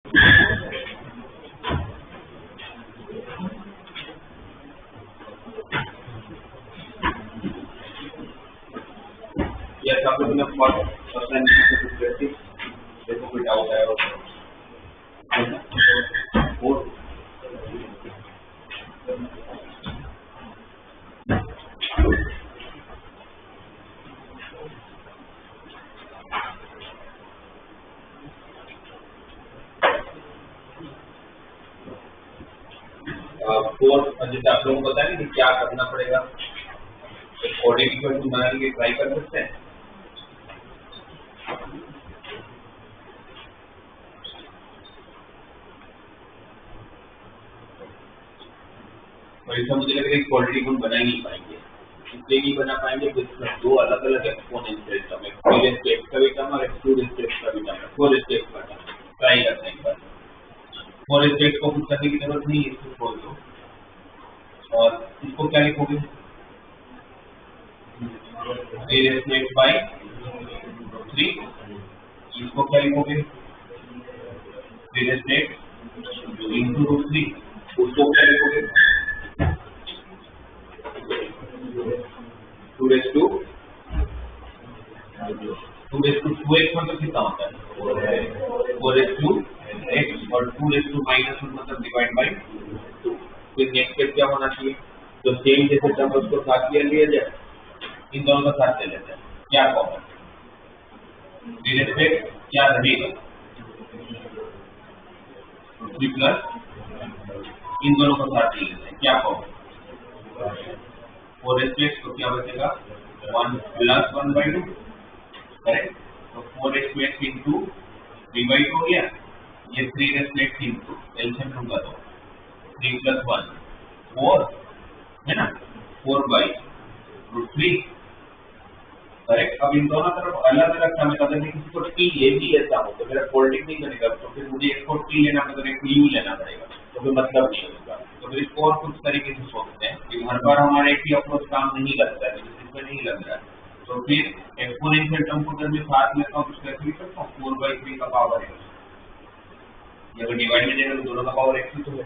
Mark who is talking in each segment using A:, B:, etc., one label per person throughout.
A: या सब लोग ने फर्स्ट लाइन देखो कोई डाउट है और जैसे आप लोगों को पता है कि क्या करना पड़ेगा, कोडिंग इक्वेशन बनाने के लिए ट्राई कर सकते हैं। और इसका मुझे लग रहा है क्वालिटी हम बना ही नहीं पाएंगे, इसलिए नहीं बना पाएंगे तो इसमें दो अलग अलग एक्सपोनेंशियल टर्म, एक्सपीरियंस स्टेप का भी टर्म और एक्सक्लूडेड स्टेप का भी टर्म, फोर स्टेप का टर्म ट्राई करते हैं एक बार। फोर स्टेप को कुछ करने की जरूरत नहीं है, इसको छोड़ दो और इसको क्या लिखोगे, 3 इसको क्या लिखोगे 3 into √3, उसको क्या लिखोगे 2x मतलब कितना होता है 4x और 2 मतलब डिवाइड बाई 2। फिर नेक्स्ट स्टेप क्या होना चाहिए, तो सेम जैसे टर्म उसको साथ लिया जाए, इन दोनों का साथ ले लेते हैं, क्या कॉमन क्या रहेगा 3 प्लस इन दोनों का साथ ले लेते हैं, क्या कॉमन 4x तो क्या बचेगा 1 प्लस 1/2, करेक्ट। तो 4x इंटू 3/2 हो गया, ये 3x इंटू एलसीएम लूंगा तो 3 प्लस 1 4 है ना, 4/√3, करेक्ट। अब इन दोनों तरफ अलग अलग समय अगर मैं किसी को टी ले भी लेता हूँ तो मेरा फोल्डिंग नहीं बनेगा, तो फिर मुझे एक को टी लेना पड़ेगा, एक यू लेना पड़ेगा, तो फिर मतलब नहीं होगा। तो फिर इसको और कुछ तरीके से सोचते हैं कि हर बार हमारा एक ही अप्रोच काम नहीं लगता है, इसमें नहीं लग रहा है, तो फिर एक्सपोनेंशियल टर्म को अगर मैं साथ लेता हूँ तो कैसे लिख सकता हूँ 4/3 का पावर x, ये अगर डिवाइड में देगा तो दोनों का पावर x ही तो है,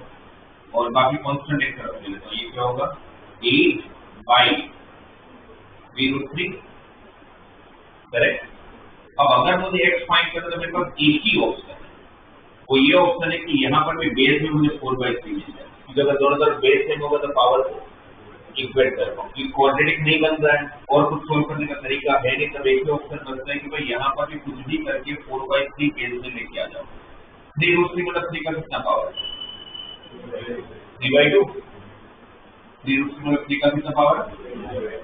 A: और बाकी कांस्टेंट एक तरफ ले लेता हूँ, ये क्या होगा 8/3√3, करेक्ट। अब अगर मुझे x फाइंड करना तो मेरे पास एक ही ऑप्शन है, वो ये ऑप्शन है कि यहाँ पर भी बेस में मुझे 4/3 मिल जाए, क्योंकि अगर दोनों तरफ बेस सेम होगा तो पावर को इक्वेट कर पाऊँ, क्योंकि क्वाड्रेटिक नहीं बन रहा है और कुछ सोल्व करने का तरीका है नहीं, तब एक ही ऑप्शन बचता है कि भाई यहाँ पर भी कुछ भी करके 4/3 बेस में लेके आ जाओ। 3√3 मतलब 3 का कितना पावर है 3/2, 3√3 मतलब 3 का कितना पावर,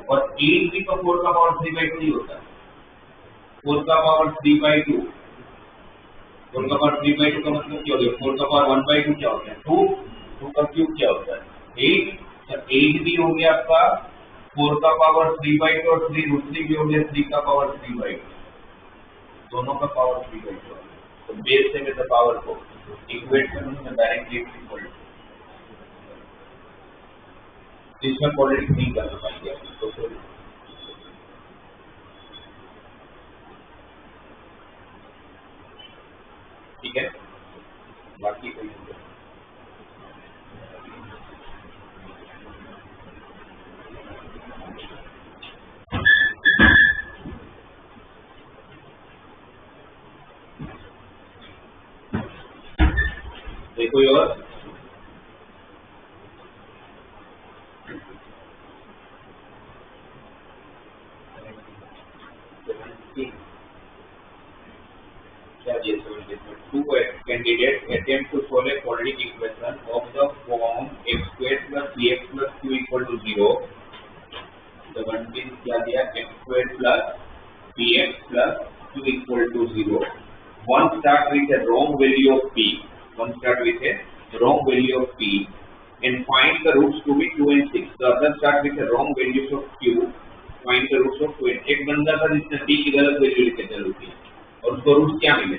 A: और 8 का 4 का पावर 3/2 ही होता है, 4 का पावर 3/2, 4 का पावर 3/2 का मतलब क्या हो गया, 4 का पावर 1/2 क्या होता है 2, 2 का क्यूब क्या होता है 8, तो 8 भी हो गया आपका 4 का पावर 3/2 और 3√3 भी हो गया 3 का पावर 3/2, दोनों का पावर 3/2, तो बेस से में पावर को इक्वेट करने में डायरेक्टली इक्वल, इसमें क्वाड्रेटिक नहीं कर पाएंगे तो ठीक है, बाकी कोई देखो और क्या दिया 2 candidate attempt to solve a quadratic equation of the form x² plus bx plus q equal to 0, 17 क्या दिया x² plus bx plus q equal to 0, one start with a wrong value of p, one start with a wrong value of p and find the roots to be 2 and 6, the other start with a wrong values of q, find the roots of 2 and, एक बंदा था जिसने p की गलत value लिखे चलो थी और उसको रूट्स क्या मिले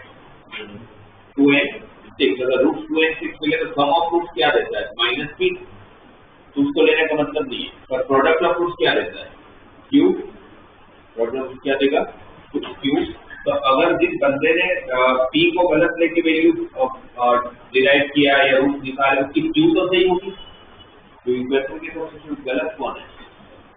A: 2 and 6, अगर रूट्स 2 and 6 मिले तो सम ऑफ रूट्स क्या देता है -p, तो उसको लेने का मतलब नहीं है, पर प्रोडक्ट ऑफ रूट्स क्या देता है q, प्रोडक्ट ऑफ क्या देगा q तो अगर जिस बंदे ने p को गलत लेके वैल्यू डिराइव किया या रूट निकाले उसकी q तो सही होगी। तो इक्वेशन के तो गलत कौन है?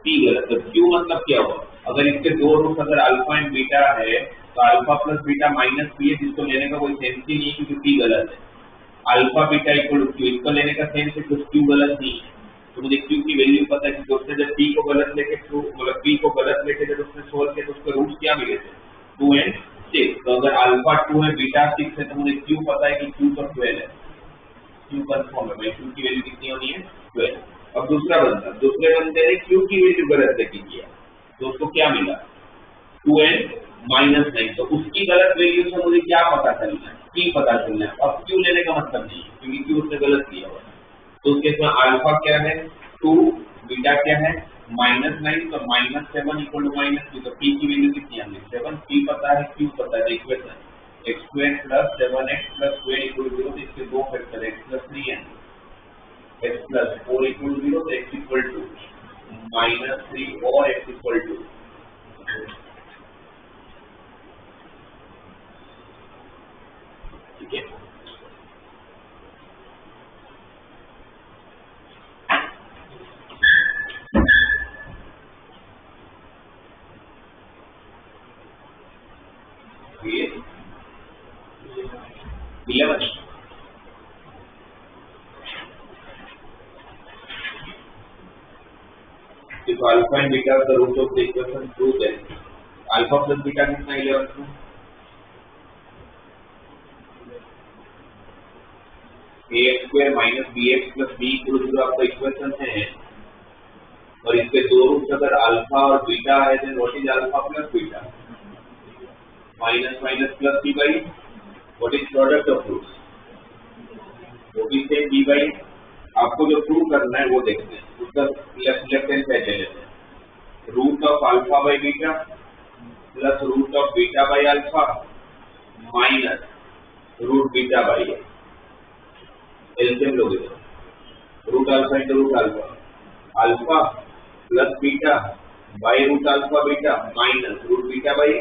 A: p गलत। तो q मतलब क्या होगा? अगर इसके दो रूट अगर अल्फा एंड बीटा है तो alpha plus beta minus p है, जिसको लेने का कोई सेंस ही नहीं क्योंकि p गलत है। Alpha beta equal to q, इसको लेने का सेंस है क्योंकि q गलत नहीं है। तो मुझे q की वैल्यू पता है कि उसने जब p को गलत लेके मतलब p को गलत लेके जब उसने सोल्व किया तो उसके रूट क्या मिले थे? 2 एंड 6। तो अगर अल्फा 2 है बीटा 6 है तो मुझे q पता है कि q तो 12 है। q कंफर्म है, q की वैल्यू कितनी होनी है? 12। अब दूसरे बंदे ने q की वैल्यू गलत लेके किया तो उसको क्या मिला? 2 एंड -9। तो उसकी गलत वैल्यू से मुझे क्या पता चलना है? p पता चलना है। अब q लेने का मतलब नहीं है क्योंकि q उसने गलत किया हुआ है। तो उसके इसमें अल्फा क्या है? 2, बीटा क्या है? -9। तो -7 इक्वल टू -2। तो p की वैल्यू कितनी आनी है? 7। p पता है, q पता है। Equation x² + 7x + 12 equal to 0। तो इसके दो फैक्टर x + 3 है, x + 4 इक्वल टू 0। तो x इक्वल टू -3 और x इक्वल टू ठीक है। ये 11 if alpha and beta are the root of the equation, prove that alpha plus beta कितना 11 में? ax² - bx + b equal to आपका equation है और इसके दो रूट अगर अल्फा और बीटा है then what is alpha plus beta? Minus minus plus b by what is product of roots? वो भी सेम b बाई। आपको जो प्रूव करना है वो देखते हैं। उसका लेफ्ट हैंड साइड ले लेते हैं। Root of alpha by beta plus root of beta by alpha minus root beta by LCM लोगे तो root alpha into root alpha, alpha plus beta by root alpha beta minus root beta by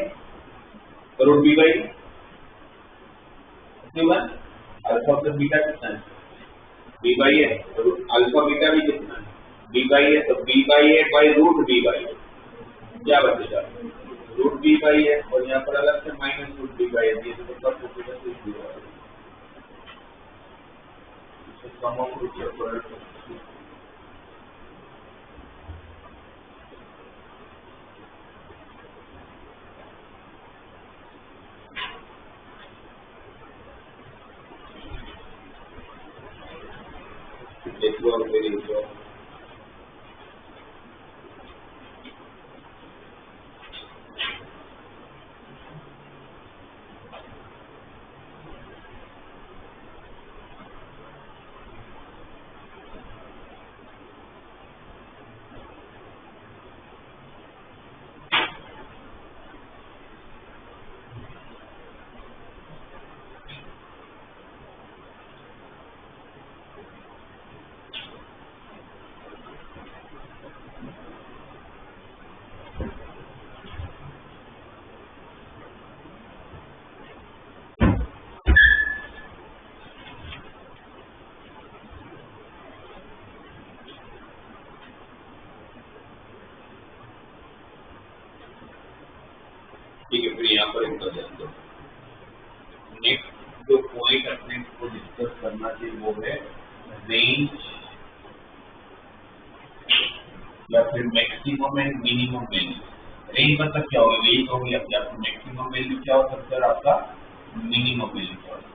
A: root b by alpha plus beta कितना है? B by है। Alpha beta भी कितना है? B by है। तो बी बाई है बाई रूट बी बाई क्या बचेगा? रूट बी बाई है और यहाँ पर अलग से माइनस रूट बी बाई है। तो सब कुछ सम ऑफ रूट ठीक है। फिर यहाँ पर इनका ध्यान दो। नेक्स्ट जो पॉइंट अपने को डिस्कस करना चाहिए वो है रेंज या फिर maximum and minimum value. Range मतलब क्या होगा? यही तो होगी आपकी मैक्सिमम वैल्यू क्या हो सकता है, आपका मिनिमम वैल्यू क्या होगा।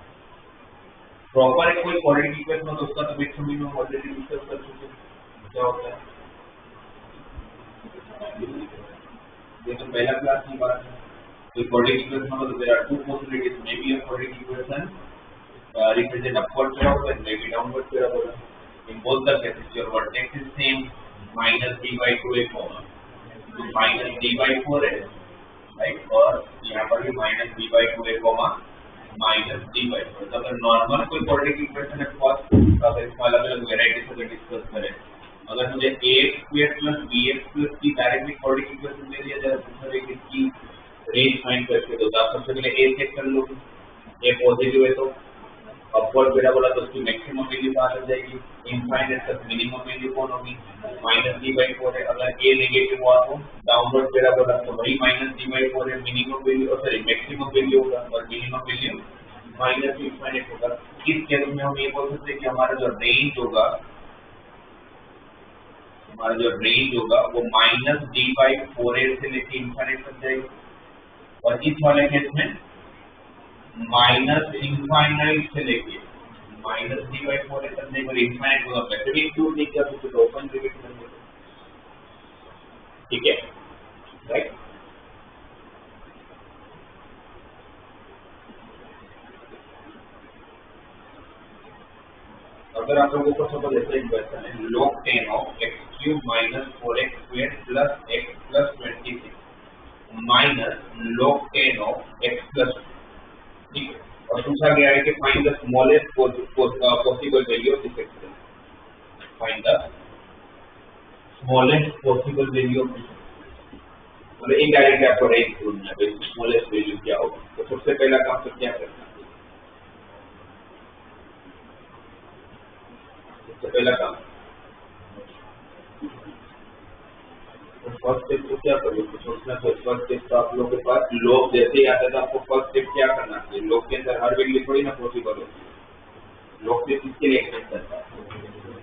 A: प्रॉपर है कोई क्वाड्रेटिक इक्वेशन हो तो उसका तो मैक्सिमम मिनिमम ऑलरेडी डिस्कस कर चुके हैं। क्या होता है ये तो पहला क्लास की बात है। तो quadratic equation मतलब there are two possibilities, maybe a quadratic equation represent upward parabol and maybe downward parabol. In both the cases your vertex is same minus d by 2a comma तो minus d by 4a right और यहाँ पर भी minus d by 2a comma minus d by 4। तो अगर normal कोई quadratic equation है first अगर इसमें अलग अलग वेराइटी से डिस्कस करें, अगर मुझे ax² + bx + c directly quadratic equation दे दिया जाए तो सर इसकी रेंज फाइंड करके दो। आप सबसे पहले ए चेक कर लो, ए पॉजिटिव है तो अपवर्ड बेटा बोला तो उसकी मैक्सिमम वैल्यू कहाँ लग जाएगी, इनफाइनाइट तक मिनिमम वैल्यू कौन होगी, -d/4 है। अगर ए नेगेटिव हुआ तो डाउनवर्ड बेटा बोला तो वही -d/4 है, minimum value sorry maximum value होगा और मिनिमम वैल्यू माइनस इनफाइनाइट होगा। इस केस में हम ये बोल सकते हैं कि हमारा जो रेंज होगा वो -d/4a से लेके इनफाइनाइट तक जाएगा। और इस वाले केस में माइनस इनफाइनाइट से लेके -d/4a तक नहीं, पर इनफाइनाइट होगा वैसे भी इंक्लूड नहीं किया तो ओपन ब्रैकेट में देंगे। ठीक है, राइट। अगर आप लोगों को सपोज ऐसा एक क्वेश्चन है, log 10 of x³ - 4x² + x + 26 minus log 10 of x + 2, ठीक है, और पूछा गया है कि find the smallest possible value of this expression, find the smallest possible value of this expression. मतलब इनडायरेक्टली आपको रेंज ढूंढना है, स्मॉलेस्ट वैल्यू क्या होगा। तो सबसे पहला काम तो क्या करना है, सबसे पहला काम तो फर्स्ट स्टेप को क्या करोगे, तो सोचना तो फर्स्ट स्टेप तो आप लोगों के पास लॉग जैसे ही आता है तो आपको फर्स्ट स्टेप क्या करना चाहिए। लॉग के अंदर हर वैल्यू थोड़ी ना पॉसिबल होती है, लॉग से किसके लिए एक्सपेंड करता है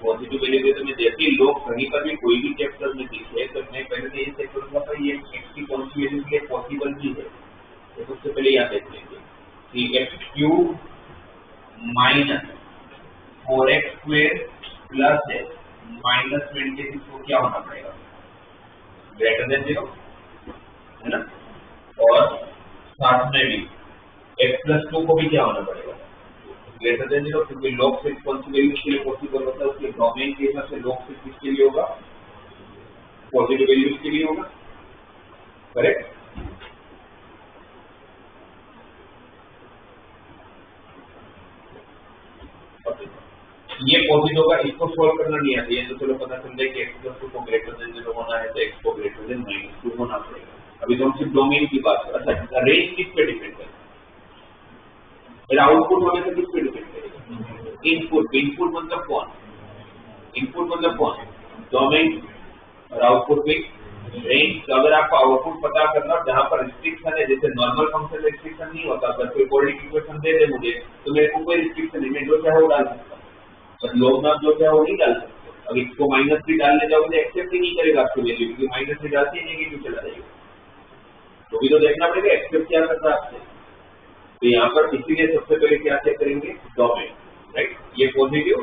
A: पॉजिटिव वैल्यू के। तो मैं जैसे ही लॉग कहीं पर भी कोई भी चैप्टर में दिखे तो मैं पहले तो ये चेक करूंगा भाई ये एक्स की कौन सी वैल्यू के लिए पॉसिबल भी है। तो सबसे पहले यहाँ देख लेंगे कि x³ - 4x² + है -26 को क्या होना पड़ेगा, ग्रेटर देन 0 है ना। और साथ में भी x + 2 को भी क्या होना पड़ेगा, ग्रेटर देन 0, क्योंकि log 6 कौन सी वैल्यू के लिए पॉसिबल होता है, उसके डोमेन के हिसाब से log 6 किसके लिए होगा, पॉजिटिव वैल्यू के लिए होगा, करेक्ट। ये पॉजिटिव होगा, इसको सोल्व करना नहीं आता है तो चलो पता चल जाए कि x + 2 को ग्रेटर देन 0 होना है तो x को ग्रेटर देन -2 होना पड़ेगा। अभी तो हम सिर्फ डोमेन की बात कर रहे हैं। अच्छा, रेंज किस पे डिपेंड करेगा, मेरा आउटपुट होने से किस पे डिपेंड करेगा, इनपुट। इनपुट मतलब कौन, इनपुट मतलब कौन, डोमेन, और आउटपुट भी रेंज। तो अगर आपको आउटपुट पता करना जहां पर रिस्ट्रिक्शन है, जैसे नॉर्मल फंक्शन रिस्ट्रिक्शन नहीं होता, अगर कोई कोऑर्डिनेट इक्वेशन दे दे मुझे तो मेरे को कोई रिस्ट्रिक्शन नहीं, मैं जो चाहे वो डाल सकता हूं, पर लोग ना जो चाहे वो नहीं डाल सकते। अब इसको -3 डालने जाओगे तो एक्सेप्ट ही नहीं करेगा आपकी वैल्यू, क्योंकि -3 डालते ही नेगेटिव चला जाएगा। तो भी तो देखना पड़ेगा एक्सेप्ट क्या करता है आपसे। तो यहाँ पर इसीलिए सबसे पहले क्या चेक करेंगे, डोमेन, राइट। ये पॉजिटिव,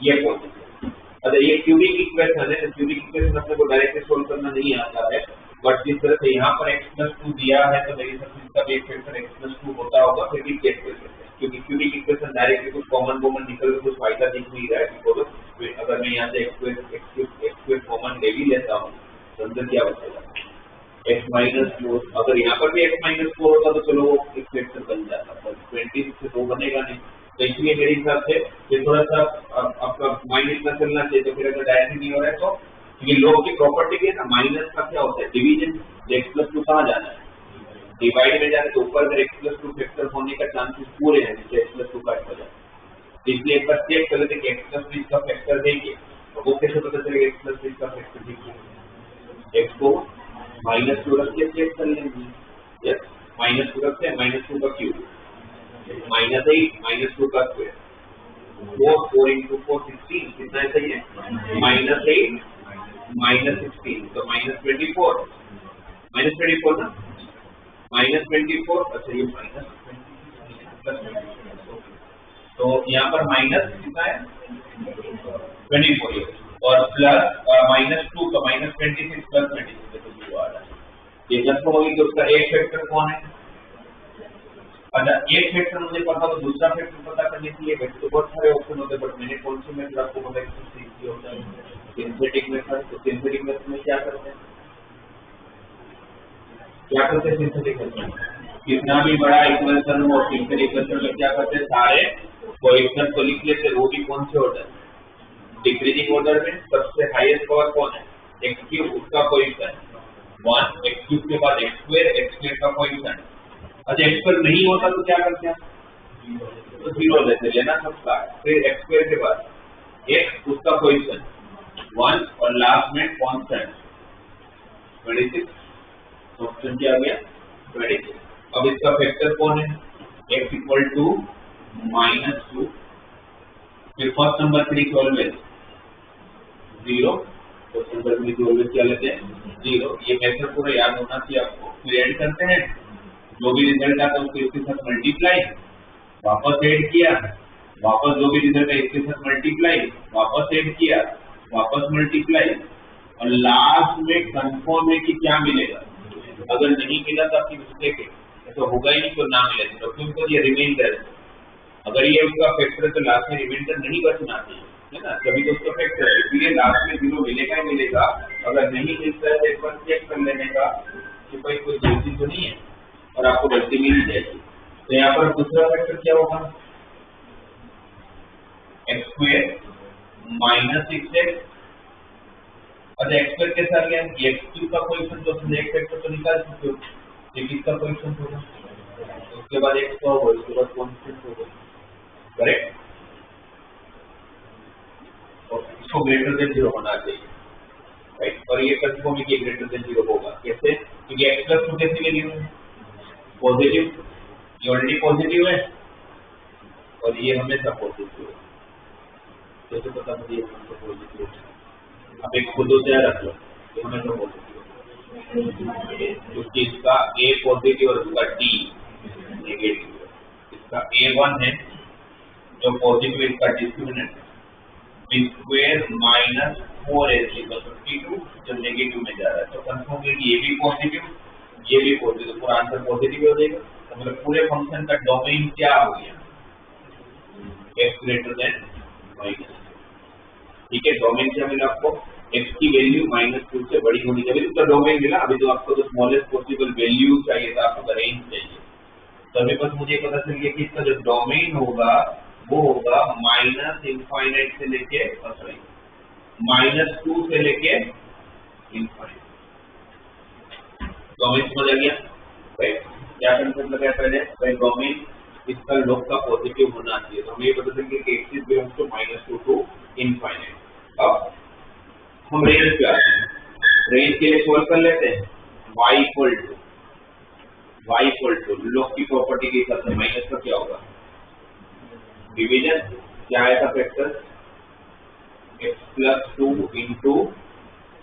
A: ये पॉजिटिव। अच्छा, ये क्यूबिक इक्वेशन है, क्यूबिक इक्वेशन अपने को डायरेक्टली सोल्व करना नहीं आता है, बट जिस तरह से यहाँ पर x + 2 दिया है तो मेरी सबसे इसका भी एक फैक्टर x + 2 होता होगा, फिर भी चेक कर सकते हैं, क्योंकि क्यूबिक इक्वेशन डायरेक्टली कुछ कॉमन निकल के कुछ फायदा दिख नहीं रहा है। बिकॉज अगर मैं यहाँ से x² कॉमन ले भी लेता हूँ तो अंदर क्या बचेगा, x - 4। अगर यहाँ पर भी x - 4 होता तो चलो वो एक फैक्टर बन जाता, पर 26 से तो बनेगा नहीं। तो इसलिए मेरे हिसाब से ये थोड़ा सा आपका माइंड इतना चलना चाहिए। तो फिर अगर डायरेक्टली नहीं हो रहा है तो ये लॉग की प्रॉपर्टी है ना, माइनस का क्या होता है, डिवीजन। x + 2 कहाँ जाना है, डिवाइड में जाने, तो ऊपर अगर x + 2 फैक्टर होने का चांसेस पूरे हैं, जिससे x + 2 कट हो जाए। इसलिए एक बार चेक कर लेते कि x + 2 इसका फैक्टर देंगे, तो वो कैसे पता चलेगा x + 2 इसका फैक्टर देखिए, x को -2 रख के चेक कर लेंगे। यस, -2 रखते हैं, -2 का क्यूब, -8 -2 का स्क्वायर, 4 × 4 16, कितना है सही है, -8 -16, तो -24 ना, -24। अच्छा, ये तो यहाँ पर माइनस कितना है, 24, और प्लस -2 तो -26 + 26 तो 0 आ रहा है। ये जब होगी तो उसका एक फैक्टर कौन है। अच्छा, एक फैक्टर मुझे पता तो दूसरा फैक्टर पता करने के लिए वैसे तो बहुत सारे ऑप्शन होते हैं, बट मैंने कौन सी मेथड आपको बताया कि होता है, सिंथेटिक मेथड। तो सिंथेटिक मेथड में क्या करते हैं, सिंथेटिक मेथड कितना भी बड़ा इक्वेशन हो, सिंथेटिक मेथड में क्या करते हैं, सारे कोएफिशिएंट को लिख लेते हैं, वो भी कौन से ऑर्डर, डिक्रीजिंग ऑर्डर में। सबसे हाईएस्ट पावर कौन है, x³, उसका कोएफिशिएंट 1 एक्स क्यूब के बाद एक्स स्क्वायर का कोएफिशिएंट। अच्छा एक्स स्क्वायर नहीं होता तो क्या करते हैं, तो 0 लेते लेना सबका। फिर एक्स स्क्वायर के बाद एक्स उसका कोएफिशिएंट 1 और लास्ट में कांस्टेंट 26। कांस्टेंट क्या आ गया 26। अब इसका फैक्टर कौन है, x इक्वल टू -2। फिर first number 3 always 0, first number 3 always क्या लेते हैं 0। ये मेथड पूरा याद होना चाहिए आपको। फिर ऐड करते हैं, जो भी रिजल्ट आता है उसको इसके साथ मल्टीप्लाई, वापस ऐड किया, वापस जो भी रिजल्ट है इसके साथ मल्टीप्लाई, वापस ऐड किया, वापस मल्टीप्लाई, और लास्ट में कंफर्म है कि क्या मिलेगा। अगर नहीं मिला तो आपकी मिस्टेक है, तो होगा ही नहीं तो ना मिलेगा। तो क्योंकि ये रिमाइंडर, अगर ये उसका फैक्टर है तो लास्ट में रिमाइंडर नहीं बचना चाहिए, है ना, तभी तो उसका फैक्टर है। इसलिए लास्ट में 0 मिलेगा ही मिलेगा। अगर नहीं मिलता है तो एक बार चेक कर लेने का कि भाई कोई गलती तो नहीं है, और आपको गलती मिल जाएगी। तो यहाँ पर दूसरा फैक्टर क्या होगा, एक्स स्क्वायर -6x। अच्छा एक्स स्क्वायर के साथ क्या है, एक्स क्यूब का कोएफिशिएंट, तो एक फैक्टर तो निकाल सकते हो, ये किसका कोएफिशिएंट होगा, उसके बाद x का होगा, उसके बाद कांस्टेंट होगा, करेक्ट। और इसको ग्रेटर देन 0 होना चाहिए, राइट। और ये कंफर्म है कि ग्रेटर देन 0 होगा। कैसे, क्योंकि x प्लस 2 कैसी वैल्यू है, पॉजिटिव, ये ऑलरेडी पॉजिटिव है और ये हमेशा पॉजिटिव है। कैसे पता मुझे हमेशा पॉजिटिव है, अब एक खुद से रख लो कि हमेशा पॉजिटिव, क्योंकि इसका a पॉजिटिव और इसका d नेगेटिव है। इसका a1 है जो पॉजिटिव, इसका डिस्क्रिमिनेंट b स्क्वायर -4ac + 52 जो नेगेटिव में जा रहा है। तो कंफर्म है कि ये भी पॉजिटिव, ये भी पॉजिटिव, पूरा आंसर पॉजिटिव हो जाएगा। तो मतलब पूरे फंक्शन का डोमेन क्या हो गया, x ग्रेटर देन माइनस। ठीक है, डोमेन क्या मिला आपको, x की वैल्यू -2 से बड़ी होनी चाहिए, उसका डोमेन मिला। अभी तो आपको तो स्मॉलेस्ट पॉसिबल वैल्यू चाहिए था, आपको रेंज चाहिए। तो अभी बस मुझे पता चल गया कि इसका जो डोमेन होगा वो होगा -इनफाइनाइट से लेके -2 से लेके इनफाइनाइट। डोमेन समझ आ गया, राइट। क्या कंसेप्ट लगाया पहले, भाई डोमेन इसका लोग का पॉजिटिव होना चाहिए। तो हमें ये पता चल गया कि x belongs to -2 to infinite. अब हम रेंज पे आते हैं, रेंज के लिए सोल्व कर लेते हैं। y इक्वल टू लोग की प्रॉपर्टी के हिसाब से माइनस का क्या होगा, डिवीजन, क्या आएगा factor, x + 2 into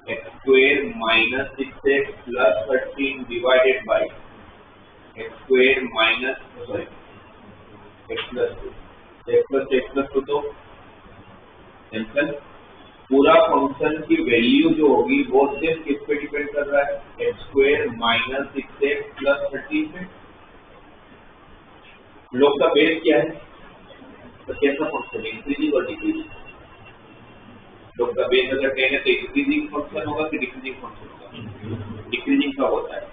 A: x square -6x + 13 divided by x square x + 2 तो कैंसल। पूरा फंक्शन की वैल्यू जो होगी वो सिर्फ किस पे डिपेंड कर रहा है, एक्स स्क्वायर -6x + 13 पे। लोग का बेस क्या है, तो कैसा फंक्शन, इंक्रीजिंग और डिक्रीजिंग। लोग का बेस अगर 10 है तो इंक्रीजिंग फंक्शन होगा कि डिक्रीजिंग फंक्शन होगा, डिक्रीजिंग का होता है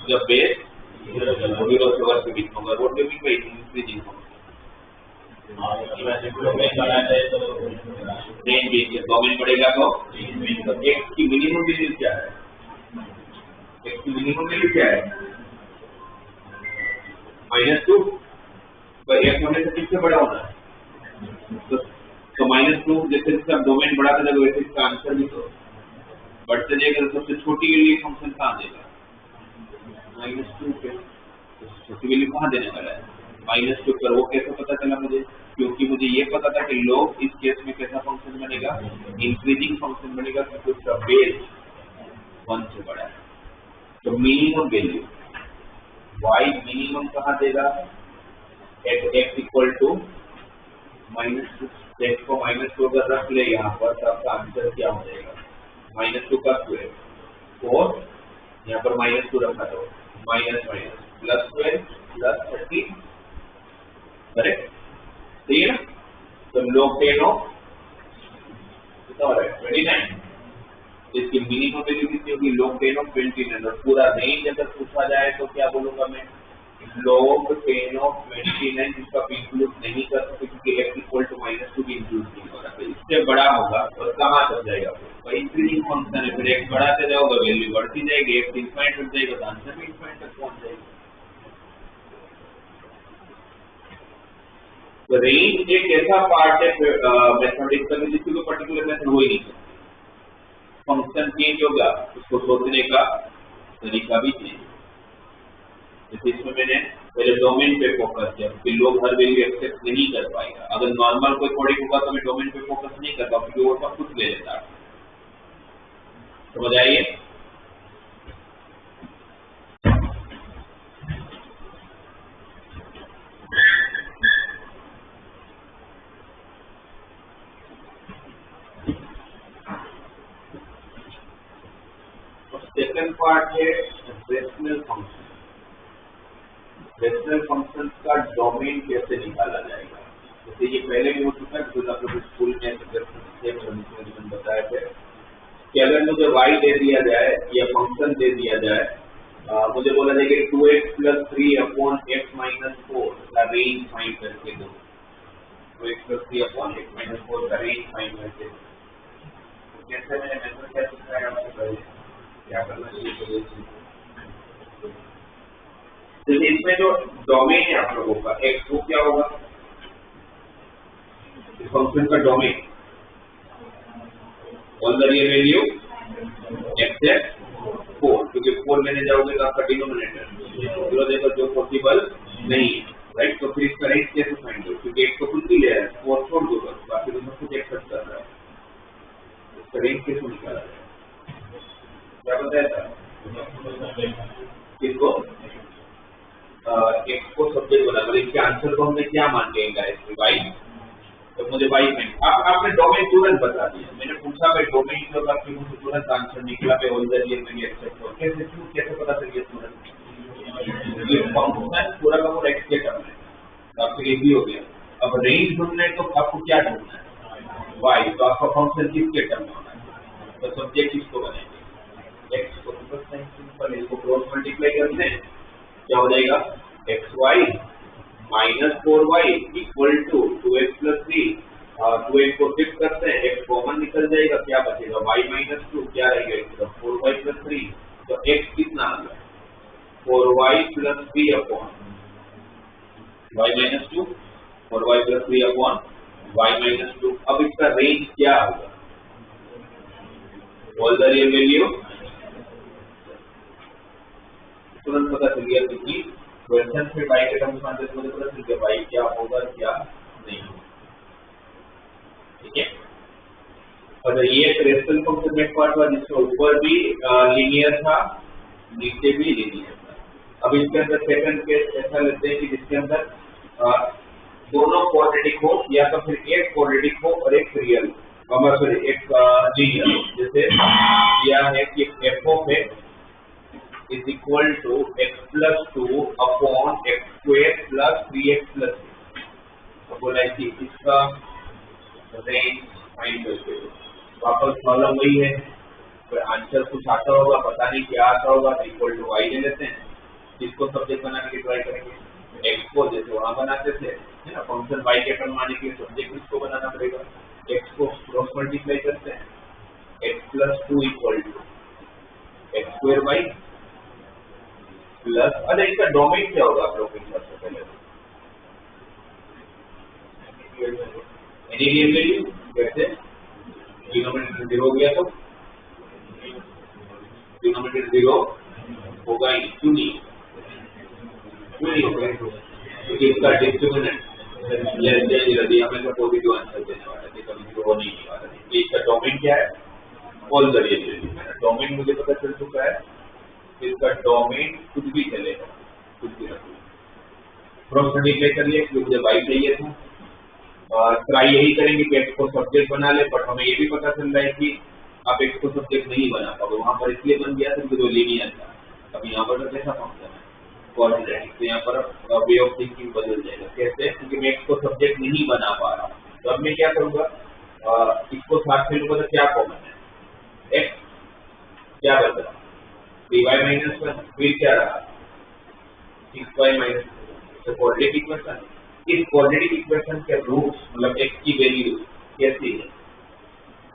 A: जब बेस 0 से 1 के बीच होगा, वो इंक्रीजिंग फंक्शन। डोमेन बढ़ेगा तो x की मिनिमम वैल्यू क्या है, x की मिनिमम वैल्यू क्या है, -2। पर x होने से किससे बड़ा होना है, तो -2 जैसे इसका डोमेन बढ़ाता जाएगा वैसे इसका आंसर भी तो बढ़ते जाएगा। सबसे छोटी वैल्यू फंक्शन कहाँ देगा, -2 पे। छोटी वैल्यू कहाँ देने वाला है, -2 पर। वो कैसे पता चला मुझे, क्योंकि मुझे ये पता था कि लोग इस केस में कैसा फंक्शन बनेगा, इंक्रीजिंग फंक्शन बनेगा, क्योंकि उसका बेस 1 से बड़ा है। तो मिनिमम वैल्यू y मिनिमम कहाँ देगा, x इक्वल टू -2। x को -2 अगर रख ले यहाँ पर तो आपका आंसर क्या हो जाएगा, -2 का स्क्वायर, और यहाँ पर -2 रखा तो -12 + 13, करेक्ट। ठीक है ना, तो log 10 ऑफ कितना हो रहा है 29। इसकी मिनिमम वैल्यू कितनी होगी, log 10 ऑफ 29। और पूरा रेंज अगर पूछा जाए तो क्या बोलूंगा मैं, log 10 ऑफ 29, जिसका इंक्लूड नहीं कर सकते क्योंकि x इक्वल टू -2 भी इंक्लूड नहीं हो रहा है। से बड़ा होगा और कहाँ तक जाएगा, तो इंक्रीजिंग फंक्शन है, फिर x बढ़ाते जाओगे वैल्यू बढ़ती जाएगी, x इंफाइनाइट तक जाएगा तो आंसर भी इंफाइनाइट तक पहुंच जाएगा। तो रेंज एक ऐसा पार्ट है मैथमेटिक्स का जिसकी कोई पर्टिकुलर मेथड हो ही नहीं सकता। फंक्शन चेंज होगा, उसको सोचने का तरीका भी चेंज। जैसे इसमें मैंने पहले डोमेन पे फोकस किया क्योंकि लोग हर वैल्यू एक्सेप्ट नहीं कर पाएगा। अगर नॉर्मल कोई कोडिंग होगा तो मैं डोमेन पे फोकस नहीं करता क्योंकि वो सब कुछ ले लेता। समझ आइए। सेकंड पार्ट है रेशनल फंक्शन। रेशनल फंक्शंस का डोमेन कैसे निकाला जाएगा। जैसे ये पहले भी हो चुका है, जो आप लोग स्कूल में बताए थे कि अगर मुझे y दे दिया जाए या फंक्शन दे दिया जाए, मुझे बोला जाए कि 2x + 3 अपॉन x - 4 का रेंज फाइंड करके दो। 2x + 3 अपॉन x - 4 का रेंज फाइंड करके दो। कैसे मैंने मेथड क्या सिखाया आपको पहले, क्या करना चाहिए। तो इसमें जो डोमेन है आप लोगों का x, वो क्या होगा, इस फंक्शन का domain all the real value except 4, क्योंकि 4 लेने जाओगे तो आपका डिनोमिनेटर 0 देकर जो पॉसिबल नहीं है, राइट। तो फिर इसका रेंज कैसे फाइंड करो, क्योंकि x तो खुद ही ले रहा है, 4 छोड़ दो बस, बाकी तो सब कुछ एक्सेप्ट कर रहा है। इसका रेंज कैसे निकाला जाए, क्या बताया था इसको, x को सब्जेक्ट बना, मतलब इसके आंसर को हमने क्या मान लिया डायरेक्टली y, तो मुझे y में आपने डोमेन तुरंत बता दिया। मैंने पूछा भाई डोमेन जो आपकी मुझे तुरंत आंसर निकला पे all the real value except हो, कैसे पता चलिए तुरंत, ये फंक्शन पूरा का पूरा x के टर्म है, तो आपके इजी हो गया। अब रेंज ढूंढना है तो आपको क्या ढूंढना है, y, तो आपका फंक्शन किसके टर्म में होना है, तो सब्जेक्ट किसको बनाएंगे, x को। बस सिंपल, इसको क्रॉस मल्टीप्लाई करते हैं, क्या हो जाएगा, xy - 4y = 2x + 3, 2x को फिक्स करते हैं, x कॉमन निकल जाएगा, क्या बचेगा y - 2, क्या रहेगा 4y + 3, तो x कितना आ गया 4y + 3 upon y - 2, 4y + 3 upon y - 2। अब इसका रेंज क्या होगा, ऑल द रियल वैल्यू, तुरंत पता चल गया क्योंकि क्वेश्चन पे y के टर्म्स में आंसर मुझे पता चल गया y क्या होगा क्या नहीं होगा, ठीक है। और ये एक रेशनल फंक्शन में पार्ट हुआ जिसमें ऊपर भी लीनियर था, नीचे भी लीनियर था। अब इसके अंदर सेकंड केस ऐसा लेते हैं कि जिसके अंदर दोनों क्वाड्रेटिक हो, या तो फिर एक क्वाड्रेटिक हो और एक रियल, सॉरी एक लीनियर हो। जैसे दिया है कि f(x) is equal to x + 2 upon x² + 3x + 6। तो बोला कि इसका रेंज फाइंड करके दो। वापस प्रॉब्लम वही है, तो आंसर कुछ आता होगा, पता नहीं क्या आता होगा, तो इक्वल टू y ले लेते हैं। इसको सब्जेक्ट बनाने की ट्राई करेंगे, x को जैसे वहां बनाते थे, है ना, फंक्शन y के टर्म आने के लिए सब्जेक्ट इसको बनाना पड़ेगा। x को क्रॉस मल्टीप्लाई करते हैं, x + 2 = x² प्लस, अरे इसका डोमेन क्या होगा आप लोग के हिसाब से पहले, एनी रियल वैल्यू, जैसे डिनोमिनेटर 0 हो गया तो डिनोमिनेटर 0 होगा ही, क्यों नहीं होगा, क्योंकि इसका डिस्क्रिमिनेंट लेस देन 0 हमें तो पॉजिटिव आंसर देने वाला है, कभी 0 हो नहीं वाला है। इसका डोमेन क्या है, all the real value. Domain मुझे पता चल चुका है, इसका डोमेन कुछ भी चलेगा, कुछ भी रखो। क्रॉस मल्टीप्लाई कर लिया क्योंकि मुझे y चाहिए था, और ट्राई यही करेंगे कि x को सब्जेक्ट बना ले, बट हमें ये भी पता चल रहा है कि आप x को सब्जेक्ट नहीं बना पाओगे। वहां पर इसलिए बन गया था क्योंकि वो लीनियर था। अब यहाँ पर तो कैसा फंक्शन है, क्वाड्रेटिक, तो यहाँ पर वे ऑफ थिंकिंग बदल जाएगा। कैसे, क्योंकि मैं x को सब्जेक्ट नहीं बना पा रहा, तो अब मैं क्या करूंगा, इसको साथ में लूंगा तो क्या कॉमन है, x क्या बच रहा, 3y - 1, फिर क्या रहा 6y - 2। तो क्वाड्रेटिक इक्वेशन, इस क्वाड्रेटिक इक्वेशन के रूट्स, मतलब x की वैल्यू कैसी है,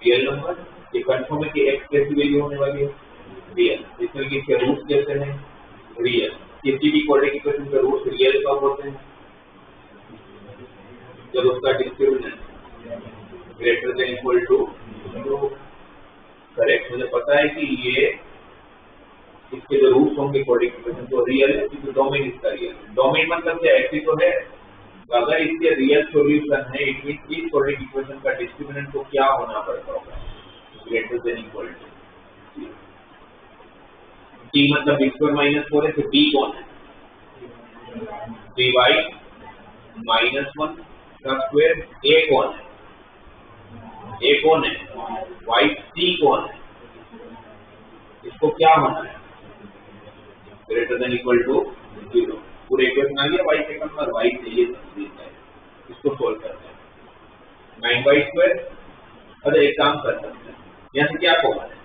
A: रियल नंबर। ये कंफर्म है कि x कैसी वैल्यू होने वाली है, रियल, इसमें कि इसके रूट्स कैसे हैं, रियल। किसी भी क्वाड्रेटिक इक्वेशन के रूट्स रियल कब होते हैं, जब उसका discriminant greater than equal to 0। Correct, मुझे पता है कि ये इसके जो रूट्स होंगे क्वाड्रेटिक इक्वेशन तो रियल है, क्योंकि डोमेन इसका रियल है। डोमेन मतलब क्या, ऐसी तो है, अगर इसके रियल सॉल्यूशन है इट मींस इस क्वाड्रेटिक इक्वेशन का डिस्क्रिमिनेंट को क्या होना पड़ता होगा, greater than equal to 0। t मतलब x2 - 4 है, तो d कौन है, 3y - 1 का स्क्वायर। a कौन है, a कौन है, y, c कौन है, इसको क्या होना है, ग्रेटर देन इक्वल टू 0। पूरे इक्वेशन आ गया, y सेकंड पर y चाहिए है, इसको सोल्व करते हैं 9y²। अगर एक काम कर सकते हैं, यहाँ से क्या कॉमन है,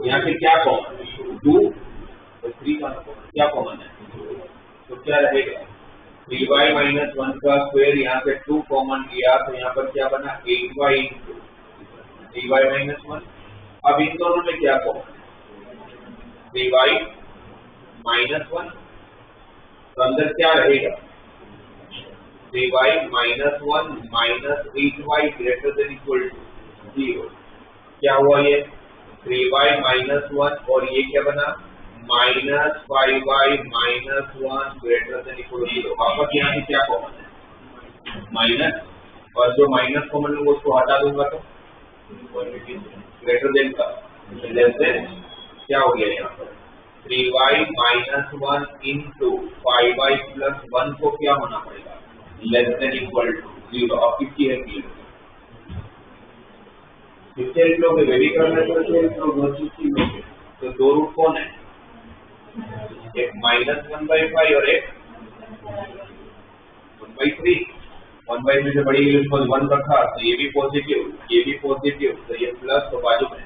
A: यहाँ से क्या कॉमन है, 2 और 3 का क्या कॉमन है, तो क्या रहेगा 3y - 1 का स्क्वायर, यहाँ से 2 कॉमन लिया तो यहाँ पर क्या बना 8y × 3y - 1। अब इन दोनों में क्या कॉमन है, 3y - 1, तो अंदर क्या रहेगा 3y - 1 - 8y greater than equal to 0। क्या हुआ ये 3y - 1 और ये क्या बना -5y - 1 greater than equal to 0। वापस यहाँ से क्या कॉमन है, माइनस, और जो माइनस कॉमन है वो उसको हटा दूंगा तो ग्रेटर देन का लेस देन, क्या हो गया यहाँ पर 3y - 1 × 5y + 1 को क्या होना पड़ेगा, लेस देन इक्वल टू 0। अब किसकी है क्लियर, किससे लोग वेरी करना चाहिए, लोग तो दो रूट कौन है, एक -1/5 और एक 1/3। 1/3 से बड़ी वैल्यू 1 रखा तो ये भी पॉजिटिव, ये भी पॉजिटिव, तो ये प्लस तो बाजू में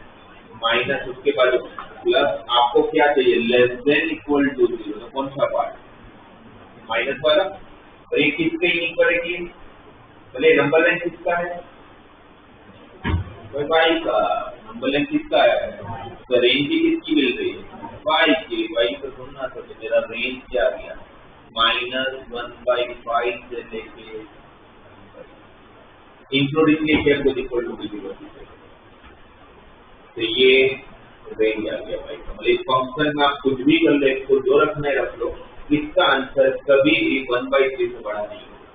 A: माइनस, उसके बाजू में प्लस। आपको क्या चाहिए, लेस देन इक्वल टू 0, तो कौन सा पार्ट, माइनस वाला। और ये किसके इक्वल है, भले नंबर लाइन किसका है, y का नंबर लाइन किसका है, तो रेंज भी किसकी मिल रही है, y की। y तो सुनना तो मेरा रेंज क्या आ गया -1/5 से लेके इंक्लूडिंग शेयर को इक्वल टू 0। तो ये रेंज आ गया भाई। मतलब इस फंक्शन में आप कुछ भी कर ले, इसको जो रखना है रख लो, इसका आंसर कभी भी 1/3 से बड़ा नहीं होगा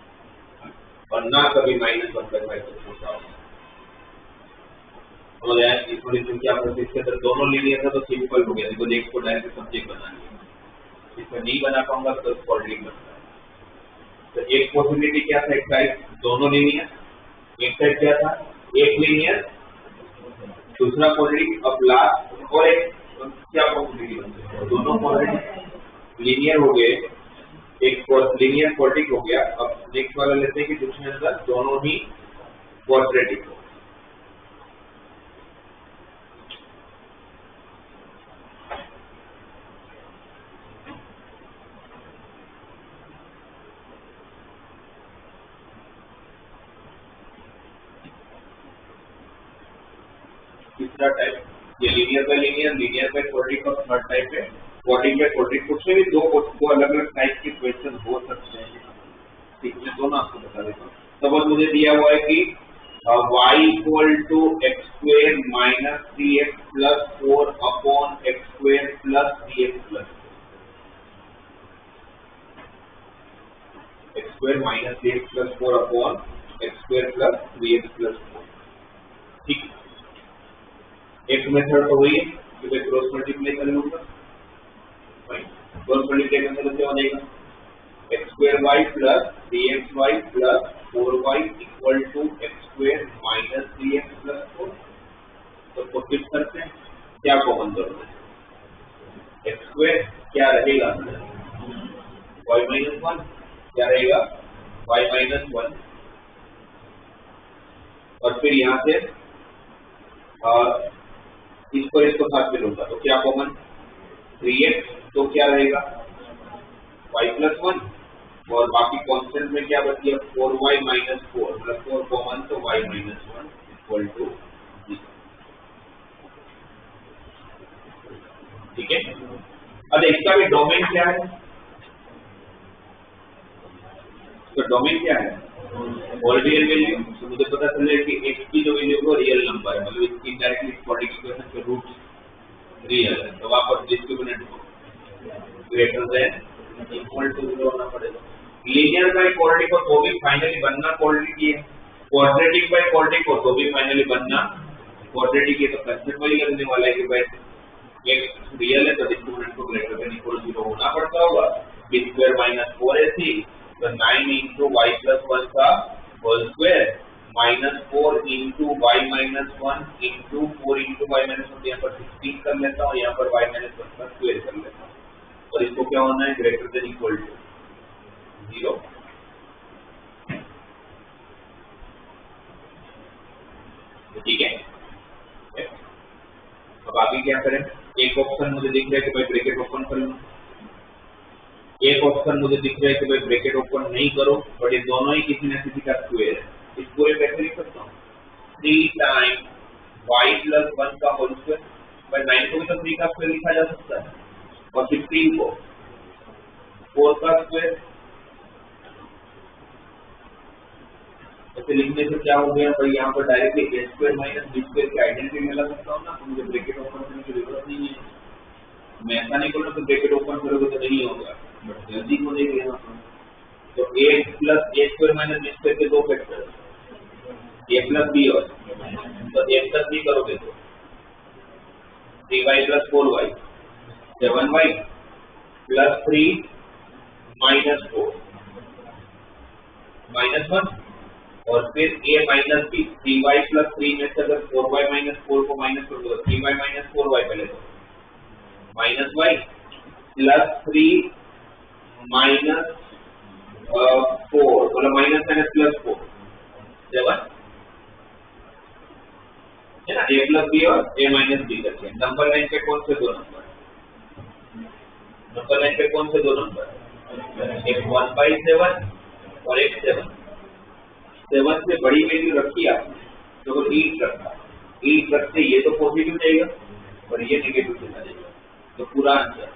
A: और ना कभी -1/5 से छोटा होगा। तो यार इक्वेशन क्या प्रोसेस के अंदर दोनों लीनियर था तो सिंपल हो गया, देखो एक को डायरेक्ट सब्जेक्ट बना लिया, इसमें नहीं बना पाऊंगा तो क्वाड्रेटिक बनता है। तो एक पॉसिबिलिटी क्या था, एक साइड दोनों लीनियर, एक साइड क्या था एक लीनियर दूसरा क्वाड्रेटिक। अब लास्ट और एक क्या पॉसिबिलिटी बनती है, दोनों क्वाड्रेटिक लीनियर हो गए, एक लीनियर क्वाड्रेटिक हो गया। अब नेक्स्ट वाला लेते हैं कि जिसमें अंदर दोनों ही क्वाड्रेटिक हो। तीसरा टाइप ये linear bye linear, linear by quadratic और थर्ड टाइप है क्वाड्रेटिक बाय क्वाड्रेटिक। उसमें भी दो अलग अलग टाइप के क्वेश्चन हो सकते हैं, ठीक है, दोनों आपको बता देता हूँ। सपोज मुझे दिया हुआ है कि y = x² - 3x + 4 upon x² + 3x + 4, x² - 3x + 4 upon x² + 3x + 4। ठीक है, एक मेथड तो हुई कि मैं क्रॉस मल्टीप्लाई कर लूंगा, क्रॉस मल्टीप्लाई करने से क्या हो जाएगा x² + 3xy + 4y = x² - 3x + 4। तो कोशिश करते हैं क्या कॉमन दोनों है, x² क्या रहेगा y - 1 क्या रहेगा y - 1, और फिर यहाँ से इसको साथ में लूंगा तो क्या कॉमन 3x, तो क्या रहेगा y + 1, और बाकी कांस्टेंट में क्या बच गया 4y - 4 + 4 कॉमन, तो y - 1 = ठीक है। अब इसका भी डोमेन क्या है, तो डोमेन क्या है, ऑल रियल वैल्यू। तो मुझे पता चले कि x की जो वैल्यू वो रियल नंबर है, मतलब इसकी डायरेक्टली क्वाड्रेटिक इक्वेशन के रूट रियल है, तो वापस discriminant greater than equal to 0 होना पड़ेगा। लीनियर बाय क्वाड्रेटिक हो तो भी फाइनली बनना क्वाड्रेटिक ही है, क्वाड्रेटिक बाय क्वाड्रेटिक हो तो भी फाइनली बनना क्वाड्रेटिक ही। तो कंसेप्ट वही लगने वाला है कि भाई x रियल है तो डिस्क्रिमिनेंट को ग्रेटर देन इक्वल टू 0 होना पड़ता होगा। b² - 4ac तो 9 into y plus 1 का whole square minus 4 into y minus 1 into 4 into y minus 1, यहाँ पर 16 कर लेता हूँ, यहाँ पर y minus 1 का स्क्वायर कर लेता हूँ, और इसको क्या होना है, ग्रेटर देन इक्वल टू 0। ठीक है। अब आगे क्या करें, एक ऑप्शन मुझे दिख रहा है कि भाई ब्रैकेट ओपन कर लो, एक ऑप्शन मुझे दिख रहा है कि भाई ब्रैकेट ओपन नहीं करो, बट ये दोनों ही किसी न किसी का स्क्वायर है। इस पूरे कैसे लिख सकता हूँ, 3 टाइम y plus 1 का होल स्क्वायर। भाई 9 को भी तो 3 का स्क्वायर लिखा जा सकता है, और 16 को 4 का स्क्वायर। ऐसे लिखने से क्या हो गया भाई, यहाँ पर directly a square minus b square की आइडेंटिटी में लगा सकता हूँ ना, तो मुझे ब्रैकेट ओपन करने की जरूरत नहीं है। मैं ऐसा नहीं करूँ तो ब्रैकेट ओपन करोगे तो नहीं होगा, बट जल्दी हो जाएगी यहाँ पर। तो a plus a square minus b square के दो फैक्टर, a प्लस b, और तो a प्लस b करोगे तो 3y plus 4y 7y plus 3 minus 4 minus 1, और फिर a minus b 3y plus 3 में से अगर 4y माइनस 4 को माइनस कर दो, 3y माइनस 4y पहले तो माइनस y प्लस 3 माइनस 4, बोला माइनस माइनस प्लस 4 7 है ना, a प्लस b और a माइनस b करके। नंबर लाइन पे कौन से दो नंबर, नंबर लाइन पे कौन से दो नंबर, एक 1/7 और एक 7। 7 से बड़ी वैल्यू रखी आपने तो वो ईट रखा, ईट रखते ये तो पॉजिटिव जाएगा और ये नेगेटिव चला जाएगा, तो पूरा आंसर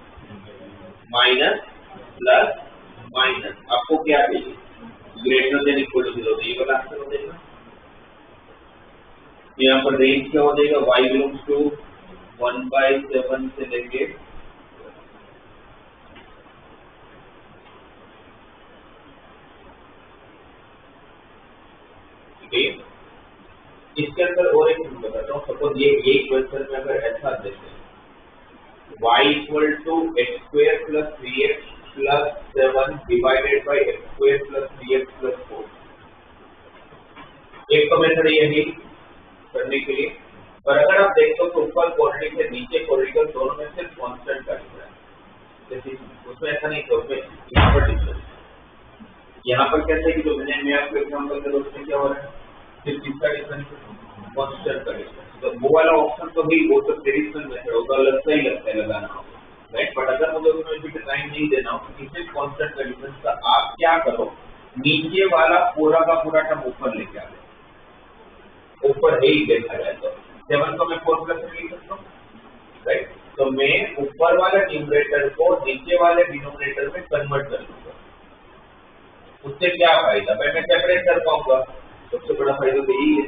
A: माइनस प्लस माइनस। आपको क्या चाहिए, ग्रेटर देन इक्वल टू 0, ये वाला आंसर हो जाएगा। यहाँ पर रेंज क्या हो जाएगा, y बिलोंग्स टू 1/7 से लेके इसके अंदर और एक चीज बताता हूँ। सपोज ये क्वेश्चन में अगर ऐसा देते y equal to x square plus 3x plus 7 divided by x square plus 3x plus 4, एक तो मेथड यही करने के लिए। पर अगर आप देखो तो ऊपर क्वाड्रेटिक से नीचे क्वाड्रेटिक दोनों में सिर्फ कांस्टेंट का डिफरेंस, जैसे उसमें ऐसा नहीं, तो उसमें यहाँ पर डिफरेंस, यहाँ पर कैसे कि जो मैं आपको एग्जांपल दे रहा हूँ उसमें क्या हो रहा है, सिर्फ किसका डिफरेंस, कांस्टेंट का डिफरेंस। तो वो वाला ऑप्शन तो भी वो तो ट्रेडिशनल मेथड होगा, लगता ही लगता है लगाना होगा, राइट। बट अगर मुझे उसमें भी टाइम नहीं देना हो तो सिर्फ कांस्टेंट का डिफरेंस का आप क्या करो, नीचे वाला पूरा का पूरा टर्म ऊपर लेके आ जाए, ऊपर ही देखा जाए तो 7 को मैं 4 प्लस में लिख सकता हूँ, राइट। तो मैं ऊपर वाले न्यूमरेटर को नीचे वाले डिनोमिनेटर में कन्वर्ट कर लूंगा। उससे क्या फायदा, मैं सेपरेट कर पाऊंगा, सबसे बड़ा फायदा तो यही है।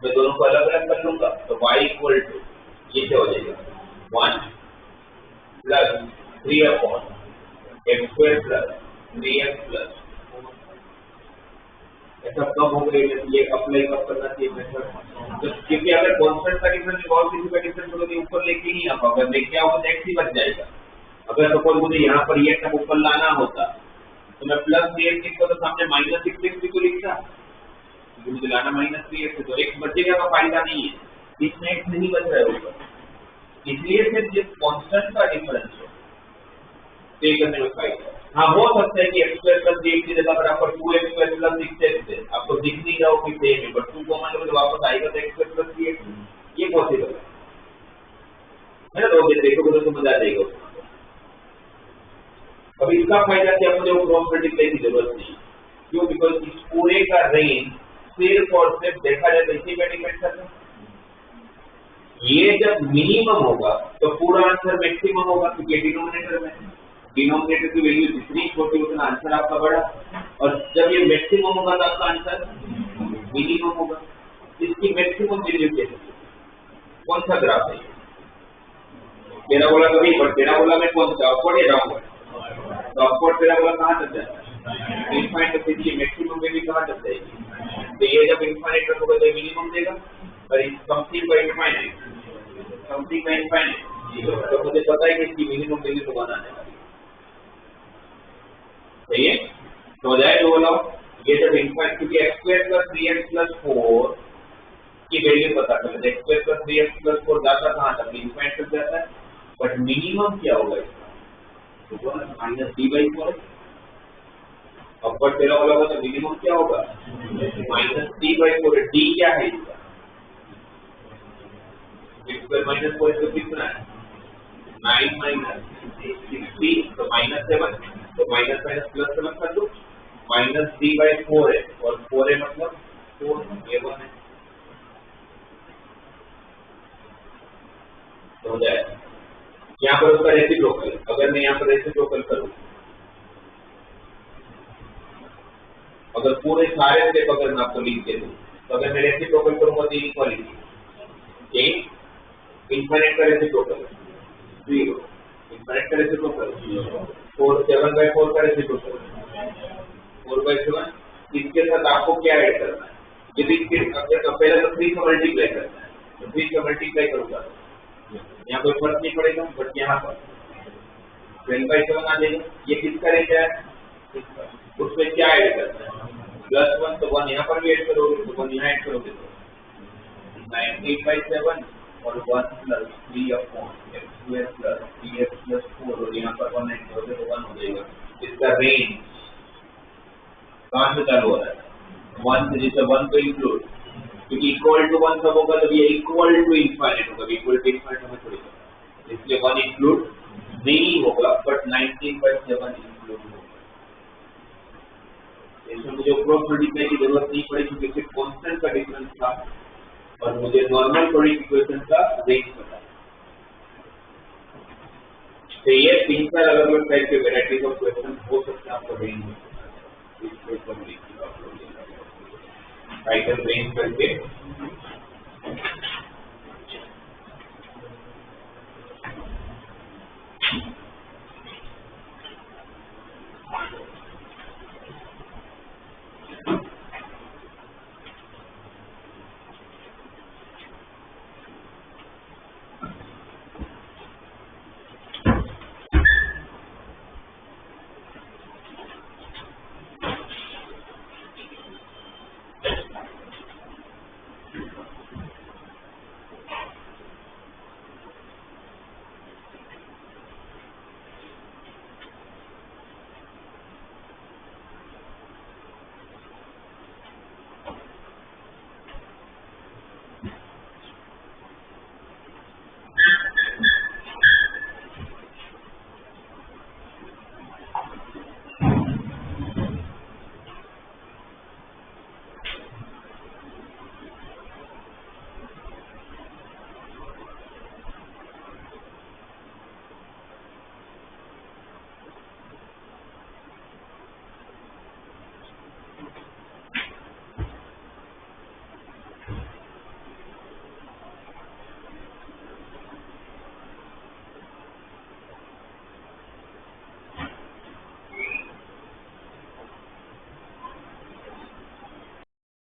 A: मैं दोनों को अलग अलग कर लूंगा तो y इक्वल टू ये क्या हो जाएगा 1 plus 3 upon x square plus 3x plus, ऐसा कब हो गया, ये अप्लाई कब करना चाहिए मेथड, तो क्योंकि अगर कांस्टेंट का डिफरेंस और किसी का डिफरेंस होगा तो ऊपर लेके नहीं आ पाऊंगा, लेके आओगे तो x ही बच जाएगा। अगर सपोज मुझे यहाँ पर ये टर्म ऊपर लाना होता तो मैं प्लस 3x लिखता तो सामने माइनस 6x भी तो लिखता, क्योंकि मुझे लाना माइनस 3x, तो x बचेगा का फायदा नहीं है, इसमें x नहीं बच रहा है ऊपर, इसलिए सिर्फ जिस कांस्टेंट का डिफरेंस हो पे करने में फायदा है। हाँ, हो सकता है कि x स्क्वायर प्लस 3x की जगह पर आपको 2x स्क्वायर प्लस 6x है, आपको दिख नहीं रहा हो कि सेम है, बट 2 को मान लो तो वापस आएगा तो x स्क्वायर प्लस 3x, ये पॉसिबल है ना। तो देखोगे तो समझ आ जाएगा उसमें। अब इसका फायदा क्या, मुझे वो क्रॉस मल्टीप्लाई की जरूरत नहीं, क्यों, बिकॉज इस पूरे का रेंज सिर्फ और सिर्फ देखा जाए तो इसी पे डिपेंड करता है, ये जब मिनिमम होगा तो पूरा आंसर मैक्सिमम होगा, क्योंकि डिनोमिनेटर में डिनोमिनेटर की वैल्यू जितनी छोटी उतना आंसर आपका बड़ा, और जब ये मैक्सिमम होगा तो आपका आंसर मिनिमम होगा। इसकी मैक्सिमम वैल्यू कैसे, कौन सा ग्राफ है? पैराबोला तो नहीं, पर पैराबोला में कौन सा अपवर्ड या डाउनवर्ड? तो अपवर्ड पैराबोला कहाँ तक जाता है? इनफाइनाइट तक, इसकी मैक्सिमम वैल्यू कहाँ तक जाएगी? तो ये जब इनफाइनाइट रखोगे तो मिनिमम देगा, और something bye infinite, something bye infinite, तो मुझे पता है कि इसकी मिनिमम वैल्यू तो 1 आने वाली है। सही है? तो हो जाए जो बोला, ये जब इनफाइनाइट, क्योंकि x square plus 3x plus 4 की वैल्यू पता कर लेते, x square plus 3x plus 4 जाता कहाँ तक? इनफाइनाइट तक जाता है, बट मिनिमम क्या होगा इसका? तो बोला माइनस d/4। अपवर्ड पैराबोला होगा तो मिनिमम क्या होगा? Minus d/4। d क्या है इसका? x स्क्वायर माइनस 4 तो कितना है? 9 माइनस 16, तो -7, तो माइनस माइनस प्लस 7 कर दो, माइनस d/4 है, और 4 है मतलब 4, ये 1 है, तो हो जाए यहाँ पर उसका रेसिप्रोकल। अगर मैं यहाँ पर रेसिप्रोकल करूँ, अगर पूरे सारे स्टेप अगर मैं आपको लिख दे दूँ, तो अगर मैं रेसिप्रोकल करूँगा तो इक्वालिटी इनफाइनाइट का रेसिप्रोकल 0, इनफाइनाइट का रेसिप्रोकल 4, 7/4 का रेसिप्रोकल 4/7। इसके साथ आपको क्या ऐड करना है? यदि इसके पहले तो 3 से मल्टीप्लाई करना है, तो 3 से मल्टीप्लाई करूँगा, यहाँ कोई फर्क नहीं पड़ेगा, बट यहाँ पर 12/7 आ जाएगा। ये किसका रेंज है? उसमें क्या ऐड करना है? +1, तो 1 यहाँ पर भी ऐड करोगे, तो 1 यहाँ ऐड करोगे, तो 19/7 और 1 + 3/x square plus 3x plus 4, और यहाँ पर 1 ऐड करोगे तो 1 हो जाएगा। इसका रेंज कहाँ से चालू हो रहा है? 1 से, जिससे 1 को इंक्लूड, क्योंकि इक्वल टू 1 सब होगा, तब ये इक्वल टू इनफाइनाइट होगा, इक्वल टू इनफाइनाइट हमें थोड़ी पता, इसलिए 1 इंक्लूड नहीं होगा, बट 19/7 इंक्लूड होगा। इसमें मुझे क्रॉस मल्टीप्लाई की जरूरत नहीं पड़ी, क्योंकि सिर्फ कांस्टेंट का डिफरेंस था, और मुझे नॉर्मल क्वाड्रेटिक इक्वेशन का रेंज पता है। तो ये 3-4 अलग-अलग टाइप के वैरायटीज ऑफ क्वेश्चन हो सकते हैं, आपको रेंज टाइटल रेंज करके